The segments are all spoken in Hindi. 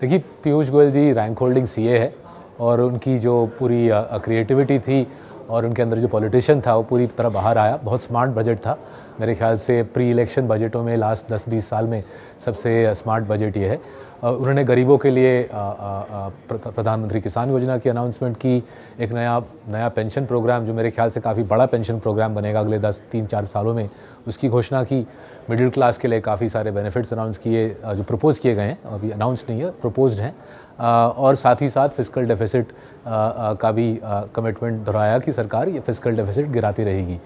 देखिए, पीयूष गोयल जी रैंक होल्डिंग सीए है और उनकी जो पूरी क्रिएटिविटी थी और उनके अंदर जो पॉलिटिशियन था वो पूरी तरह बाहर आया। बहुत स्मार्ट बजट था, मेरे ख्याल से प्री इलेक्शन बजटों में लास्ट 10-20 साल में सबसे स्मार्ट बजट ये है। उन्होंने गरीबों के लिए प्रधानमंत्री किसान योजना की अनाउंसमेंट की, एक नया पेंशन प्रोग्राम जो मेरे ख्याल से काफ़ी बड़ा पेंशन प्रोग्राम बनेगा अगले 3-4 सालों में, उसकी घोषणा की। मिडिल क्लास के लिए काफ़ी सारे बेनिफिट्स अनाउंस किए, जो प्रपोज़ किए गए हैं, अभी अनाउंस नहीं है, प्रपोज्ड हैं। और साथ ही साथ फिस्कल डेफिसिट का भी कमिटमेंट दोहराया कि सरकार ये फिस्कल डेफिसिट गिराती रहेगी।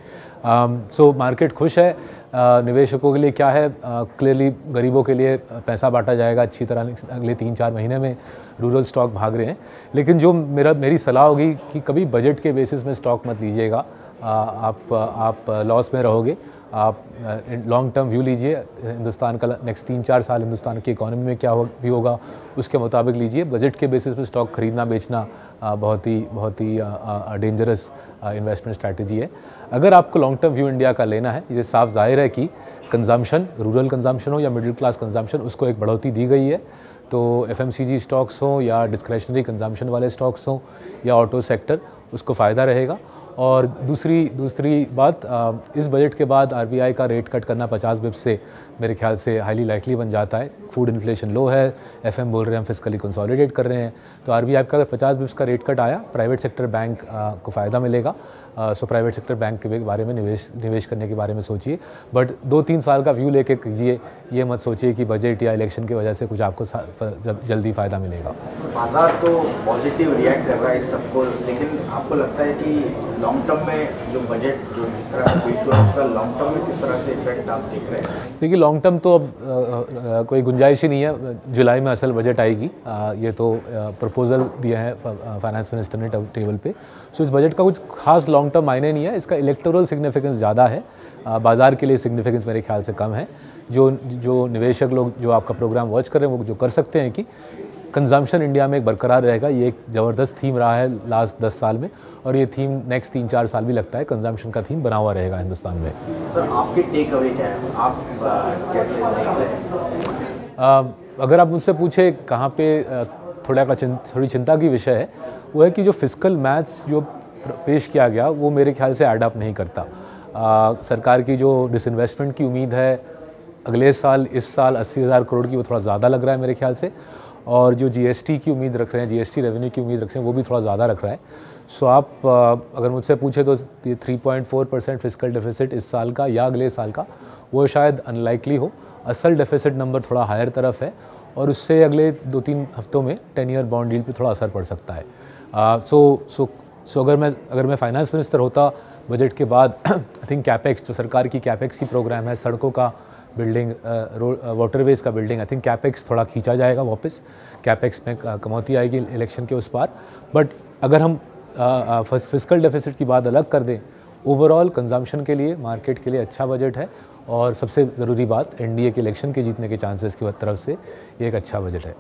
सो मार्केट खुश है। निवेशकों के लिए क्या है, क्लियरली गरीबों के लिए पैसा बांटा जाएगा अच्छी तरह अगले 3-4 महीने में। रूरल स्टॉक भाग रहे हैं, लेकिन जो मेरी सलाह होगी कि कभी बजट के बेसिस में स्टॉक मत लीजिएगा। आप लॉस में रहोगे। आप लॉन्ग टर्म व्यू लीजिए, हिंदुस्तान का नेक्स्ट 3-4 साल हिंदुस्तान की इकोनॉमी में क्या व्यू होगा उसके मुताबिक लीजिए। बजट के बेसिस पे स्टॉक खरीदना बेचना बहुत ही डेंजरस इन्वेस्टमेंट स्ट्रैटेजी है। अगर आपको लॉन्ग टर्म व्यू इंडिया का लेना है, ये साफ जाहिर है कि कंजम्पशन, रूरल कंजम्पशन हो या मिडिल क्लास कंजम्पशन, उसको एक बढ़ोतरी दी गई है। तो एफएमसीजी स्टॉक्स हों या डिस्क्रेशनरी कंजम्पशन वाले स्टॉक्स हों या ऑटो सेक्टर, उसको फ़ायदा रहेगा। और दूसरी बात, इस बजट के बाद आरबीआई का रेट कट करना 50 बिप्स से मेरे ख्याल से हाईली लाइकली बन जाता है। फूड इन्फ्लेशन लो है, एफएम बोल रहे हैं हम फिस्कली कंसोलिडेट कर रहे हैं, तो आरबीआई का अगर 50 बिप्स का रेट कट आया, प्राइवेट सेक्टर बैंक को फ़ायदा मिलेगा। सो प्राइवेट सेक्टर बैंक के बारे में निवेश करने के बारे में सोचिए, बट 2-3 साल का व्यू लेके कीजिए। ये मत सोचिए कि बजट या इलेक्शन की वजह से कुछ आपको जल्दी फ़ायदा मिलेगा। बाजार तो पॉजिटिव रिएक्ट कर रहा है इस सबको, लेकिन आपको लगता है कि लॉन्ग टर्म में जो बजट जो जिस तरह से पेश हुआ उसका लॉन्ग टर्म में किस तरह से इफेक्ट आप देख रहे हैं? देखिए, लॉन्ग टर्म तो अब कोई गुंजाइश ही नहीं है। जुलाई में असल बजट आएगी। ये तो प्रपोजल दिया है फाइनेंस मिनिस्टर ने टेबल पे। सो इस बजट का कुछ खास लॉन्ग टर्म मायने नहीं है। इसका इलेक्टोरल सिग्निफिकेंस ज़्यादा है, बाज़ार के लिए सिग्निफिकेंस मेरे ख्याल से कम है। जो निवेशक लोग जो आपका प्रोग्राम वॉच कर रहे हैं वो जो कर सकते हैं कि कंजम्पशन इंडिया में एक बरकरार रहेगा। ये एक ज़बरदस्त थीम रहा है लास्ट 10 साल में, और ये थीम नेक्स्ट 3-4 साल भी लगता है कंजम्पशन का थीम बना हुआ रहेगा हिंदुस्तान में। सर, आपके टेक अवे क्या है? आप कैसे देख रहे हैं? अगर आप मुझसे पूछे कहाँ पे थोड़ी चिंता की विषय है, वो है कि जो फिस्कल मैथ्स जो पेश किया गया वो मेरे ख्याल से एड अप नहीं करता। सरकार की जो डिसइन्वेस्टमेंट की उम्मीद है अगले साल, इस साल 80,000 करोड़ की, वो थोड़ा ज़्यादा लग रहा है मेरे ख्याल से। और जो जीएसटी की उम्मीद रख रहे हैं, जीएसटी रेवेन्यू की उम्मीद रख रहे हैं, वो भी थोड़ा ज़्यादा रख रहा है। सो आप अगर मुझसे पूछे तो 3.4% फिस्कल डेफिसिट इस साल का या अगले साल का, वो शायद अनलाइकली हो। असल डेफिसिट नंबर थोड़ा हायर तरफ है और उससे अगले 2-3 हफ्तों में 10 ईयर बॉन्ड डील पे थोड़ा असर पड़ सकता है। सो अगर मैं फाइनेंस मिनिस्टर होता बजट के बाद, आई थिंक कैपेक्स, जो सरकार की कैपेक्स की प्रोग्राम है, सड़कों का बिल्डिंग, वाटरवेज का बिल्डिंग, आई थिंक कैपेक्स थोड़ा खींचा जाएगा वापस। कैपेक्स में कमौती आएगी इलेक्शन के उस पार। बट अगर हम फिस्कल डेफिसिट की बात अलग कर दें, ओवरऑल कंजम्पशन के लिए, मार्केट के लिए अच्छा बजट है। और सबसे ज़रूरी बात, एनडीए के इलेक्शन के जीतने के चांसेस की तरफ से ये एक अच्छा बजट है।